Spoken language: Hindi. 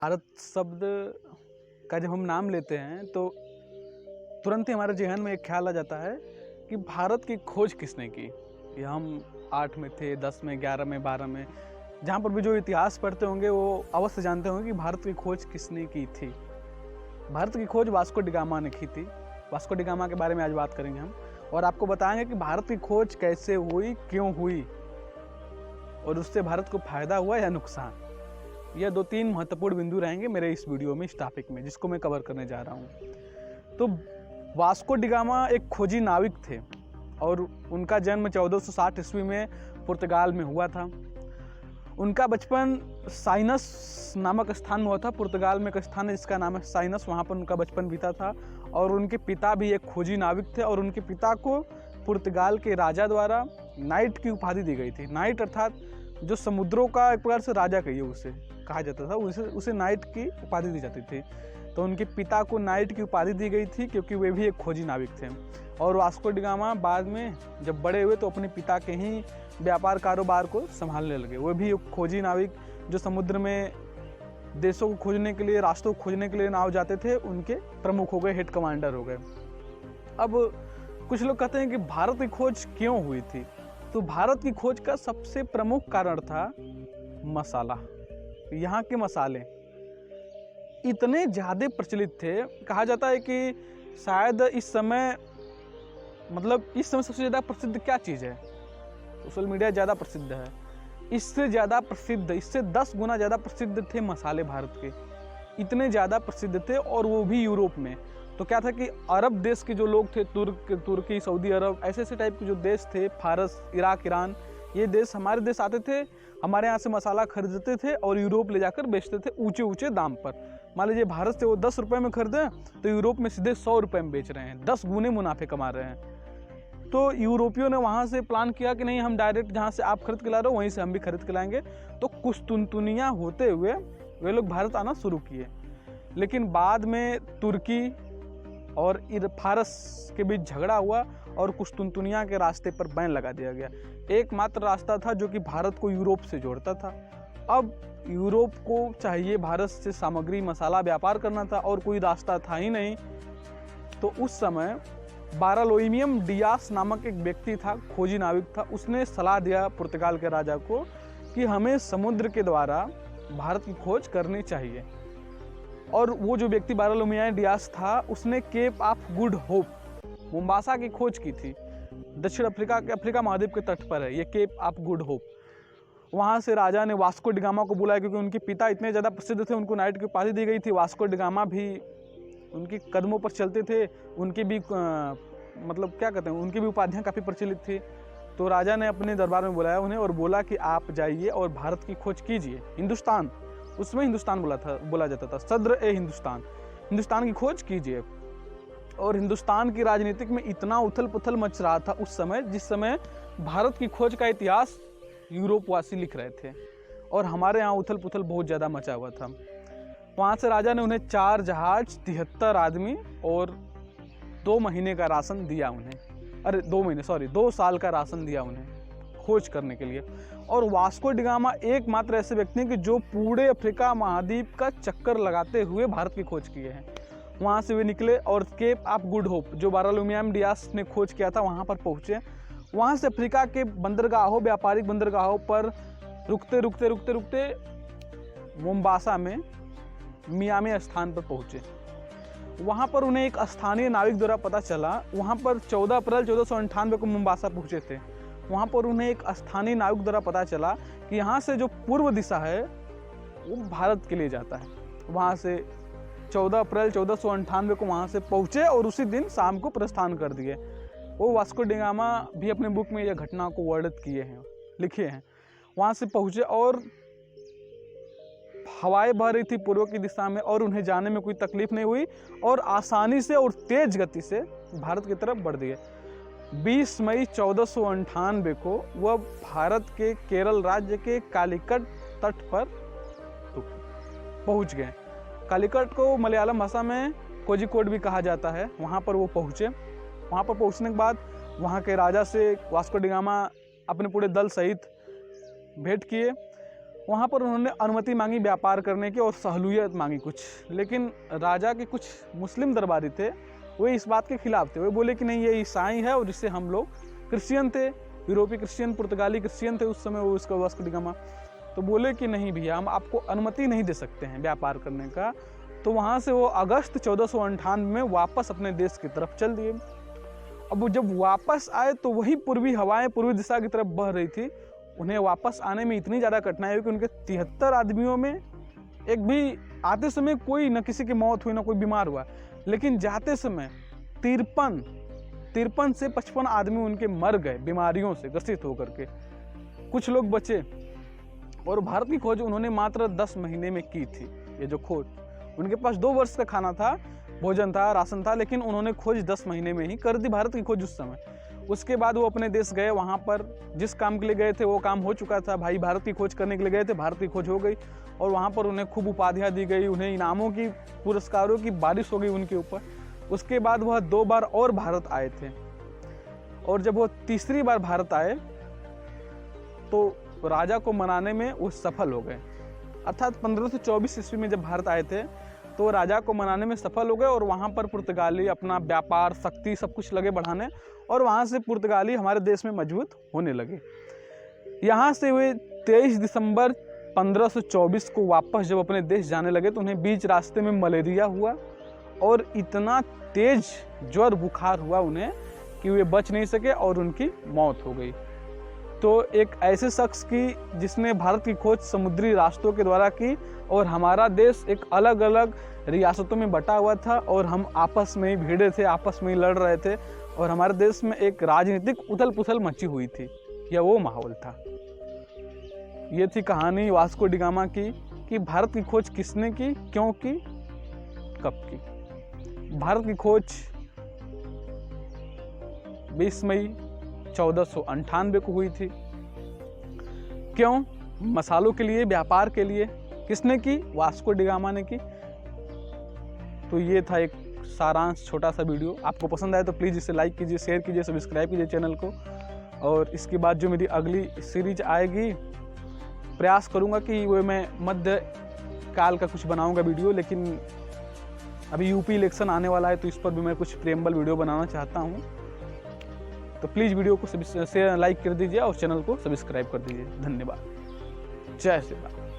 भारत शब्द का जब हम नाम लेते हैं तो तुरंत ही हमारे ज़हन में एक ख्याल आ जाता है कि भारत की खोज किसने की। ये हम 8 में थे, 10 में, 11 में, 12 में, जहाँ पर भी जो इतिहास पढ़ते होंगे वो अवश्य जानते होंगे कि भारत की खोज किसने की थी। भारत की खोज वास्को डी गामा ने की थी। वास्को डी गामा के बारे में आज बात करेंगे हम और आपको बताएंगे कि भारत की खोज कैसे हुई, क्यों हुई और उससे भारत को फायदा हुआ या नुकसान। यह 2-3 महत्वपूर्ण बिंदु रहेंगे मेरे इस वीडियो में, इस टॉपिक में, जिसको मैं कवर करने जा रहा हूँ। तो वास्को डी गामा एक खोजी नाविक थे और उनका जन्म 1460 ईस्वी में पुर्तगाल में हुआ था। उनका बचपन साइनस नामक स्थान में हुआ था। पुर्तगाल में एक स्थान है जिसका नाम है साइनस, वहाँ पर उनका बचपन बीता था। और उनके पिता भी एक खोजी नाविक थे और उनके पिता को पुर्तगाल के राजा द्वारा नाइट की उपाधि दी गई थी। नाइट अर्थात जो समुद्रों का एक प्रकार से राजा कहिए उसे कहा जाता था, उसे नाइट की उपाधि दी जाती थी। तो उनके पिता को नाइट की उपाधि दी गई थी क्योंकि वे भी एक खोजी नाविक थे। और वास्को डी गामा बाद में जब बड़े हुए तो अपने पिता के ही व्यापार कारोबार को संभालने लगे। वो भी एक खोजी नाविक जो समुद्र में देशों को खोजने के लिए, रास्तों को खोजने के लिए नाव जाते थे, उनके प्रमुख हो गए, हेड कमांडर हो गए। अब कुछ लोग कहते हैं कि भारत की खोज क्यों हुई थी। तो भारत की खोज का सबसे प्रमुख कारण था मसाला। यहाँ के मसाले इतने ज़्यादा प्रचलित थे, कहा जाता है कि शायद इस समय सबसे ज़्यादा प्रसिद्ध क्या चीज़ है? सोशल मीडिया ज़्यादा प्रसिद्ध है। इससे ज़्यादा प्रसिद्ध, इससे 10 गुना ज़्यादा प्रसिद्ध थे मसाले भारत के। इतने ज़्यादा प्रसिद्ध थे और वो भी यूरोप में। तो क्या था कि अरब देश के जो लोग थे, तुर्की, सऊदी अरब, ऐसे टाइप के जो देश थे, फारस, इराक, ईरान, ये देश हमारे देश आते थे, हमारे यहाँ से मसाला खरीदते थे और यूरोप ले जाकर बेचते थे ऊंचे ऊंचे दाम पर। मान लीजिए भारत से वो 10 रुपये में खरीदे तो यूरोप में सीधे 100 रुपये में बेच रहे हैं, 10 गुने मुनाफे कमा रहे हैं। तो यूरोपियों ने वहाँ से प्लान किया कि नहीं, हम डायरेक्ट जहाँ से आप खरीद के ला रहे हो वहीं से हम भी खरीद के लाएंगे। तो कुस्तुनतुनिया होते हुए वे लोग भारत आना शुरू किए। लेकिन बाद में तुर्की और फारस के बीच झगड़ा हुआ और कुस्तुनतुनिया के रास्ते पर बैन लगा दिया गया। एकमात्र रास्ता था जो कि भारत को यूरोप से जोड़ता था। अब यूरोप को चाहिए भारत से सामग्री, मसाला व्यापार करना था और कोई रास्ता था ही नहीं। तो उस समय बारालोइमियम डियास नामक एक व्यक्ति था, खोजी नाविक था। उसने सलाह दिया पुर्तगाल के राजा को कि हमें समुद्र के द्वारा भारत की खोज करनी चाहिए। और वो जो व्यक्ति बारालोइमियम डियास था, उसने Cape of Good Hope, Mombasa की खोज की थी। दक्षिण अफ्रीका महाद्वीप के तट पर है ये केप ऑफ गुड होप। वहाँ से राजा ने वास्को डी गामा को बुलाया क्योंकि उनके पिता इतने ज़्यादा प्रसिद्ध थे, उनको नाइट की उपाधि दी गई थी। वास्को डी गामा भी उनके कदमों पर चलते थे, उनकी भी उनकी भी उपाधियाँ काफ़ी प्रचलित थी। तो राजा ने अपने दरबार में बुलाया उन्हें और बोला कि आप जाइए और भारत की खोज कीजिए। हिंदुस्तान, उसमें हिंदुस्तान बोला जाता था, सद्र ए हिंदुस्तान, हिंदुस्तान की खोज कीजिए। और हिंदुस्तान की राजनीतिक में इतना उथल पुथल मच रहा था उस समय, जिस समय भारत की खोज का इतिहास यूरोपवासी लिख रहे थे और हमारे यहाँ उथल पुथल बहुत ज़्यादा मचा हुआ था। वहाँ से राजा ने उन्हें 4 जहाज, 73 आदमी और 2 महीने का राशन दिया उन्हें। 2 साल का राशन दिया उन्हें खोज करने के लिए। और वास्को डी गामा एकमात्र ऐसे व्यक्ति हैं कि जो पूरे अफ्रीका महाद्वीप का चक्कर लगाते हुए भारत की खोज किए हैं। वहाँ से वे निकले और केप ऑफ गुड होप, जो बारालोइमियम डियास ने खोज किया था, वहाँ पर पहुँचे। वहाँ से अफ्रीका के बंदरगाहों, व्यापारिक बंदरगाहों पर रुकते मोम्बासा में मियामी स्थान पर पहुँचे। वहाँ पर उन्हें एक स्थानीय नाविक द्वारा पता चला, वहाँ पर 14 अप्रैल 1498 को मोम्बासा पहुँचे थे। वहाँ पर उन्हें एक स्थानीय नाविक द्वारा पता चला कि यहाँ से जो पूर्व दिशा है वो भारत के लिए जाता है। वहाँ से 14 अप्रैल 1498 को वहाँ से पहुँचे और उसी दिन शाम को प्रस्थान कर दिए। वो वास्को डी गामा भी अपने बुक में यह घटना को वर्णित किए हैं, लिखे हैं। वहाँ से पहुँचे और हवाएं बह रही थी पूर्व की दिशा में और उन्हें जाने में कोई तकलीफ नहीं हुई और आसानी से और तेज गति से भारत की तरफ बढ़ दिए। 20 मई 1498 को वह भारत के केरल राज्य के कालीकट तट पर पहुंच गए। कालीकट को मलयालम भाषा में कोझिकोड भी कहा जाता है। वहां पर वो पहुंचे। वहां पर पहुंचने के बाद वहां के राजा से वास्को डी गामा अपने पूरे दल सहित भेंट किए। वहाँ पर उन्होंने अनुमति मांगी व्यापार करने की और सहूलियत मांगी कुछ, लेकिन राजा के कुछ मुस्लिम दरबारी थे, वो इस बात के खिलाफ थे। वो बोले कि नहीं, ये ईसाई है और इससे हम लोग क्रिश्चियन थे, यूरोपीय क्रिश्चियन, पुर्तगाली क्रिश्चियन थे उस समय, वो उसका वास्को डी गामा। तो बोले कि नहीं भैया, हम आपको अनुमति नहीं दे सकते हैं व्यापार करने का। तो वहाँ से वो अगस्त 1498 में वापस अपने देश की तरफ चल दिए। अब वो जब वापस आए तो वही पूर्वी हवाएं पूर्वी दिशा की तरफ बह रही थी। उन्हें वापस आने में इतनी ज़्यादा कठिनाई हुई कि उनके 73 आदमियों में एक भी आते समय कोई न किसी की मौत हुई, ना कोई बीमार हुआ, लेकिन जाते समय 53 से 55 आदमी उनके मर गए बीमारियों से ग्रसित होकर के। कुछ लोग बचे। और भारत की खोज उन्होंने मात्र 10 महीने में की थी। ये जो खोज, उनके पास 2 वर्ष का खाना था, भोजन था, राशन था, लेकिन उन्होंने खोज 10 महीने में ही कर दी, भारत की खोज उस समय। उसके बाद वो अपने देश गए, वहाँ पर जिस काम के लिए गए थे वो काम हो चुका था। भाई भारत की खोज करने के लिए गए थे, भारत की खोज हो गई, और वहाँ पर उन्हें खूब उपाधियाँ दी गई, उन्हें इनामों की, पुरस्कारों की बारिश हो गई उनके ऊपर। उसके बाद वह 2 बार और भारत आए थे, और जब वो तीसरी बार भारत आए तो राजा को मनाने में वो सफल हो गए। अर्थात 1524 ईस्वी में जब भारत आए थे तो राजा को मनाने में सफल हो गए, और वहाँ पर पुर्तगाली अपना व्यापार, शक्ति सब कुछ लगे बढ़ाने, और वहाँ से पुर्तगाली हमारे देश में मजबूत होने लगे। यहाँ से वे 23 दिसंबर 1524 को वापस जब अपने देश जाने लगे तो उन्हें बीच रास्ते में मलेरिया हुआ, और इतना तेज ज्वर बुखार हुआ उन्हें कि वे बच नहीं सके और उनकी मौत हो गई। तो एक ऐसे शख्स की जिसने भारत की खोज समुद्री रास्तों के द्वारा की, और हमारा देश एक अलग अलग रियासतों में बटा हुआ था, और हम आपस में ही भिड़े थे, आपस में ही लड़ रहे थे, और हमारे देश में एक राजनीतिक उथल पुथल मची हुई थी। यह वो माहौल था। ये थी कहानी वास्को डी गामा की कि भारत की खोज किसने की, क्यों की, कब की। भारत की खोज 20 मई 1498 को हुई थी। क्यों? मसालों के लिए, व्यापार के लिए। किसने की? वास्को डी गामा ने की। तो ये था एक सारांश, छोटा सा वीडियो। आपको पसंद आए तो प्लीज़ इसे लाइक कीजिए, शेयर कीजिए, सब्सक्राइब कीजिए चैनल को। और इसके बाद जो मेरी अगली सीरीज आएगी, प्रयास करूँगा कि वो मैं मध्य काल का कुछ बनाऊँगा वीडियो, लेकिन अभी यूपी इलेक्शन आने वाला है तो इस पर भी मैं कुछ प्रेम्बल वीडियो बनाना चाहता हूँ। तो प्लीज़ वीडियो को शेयर, लाइक कर दीजिए और चैनल को सब्सक्राइब कर दीजिए। धन्यवाद। जय श्री राम।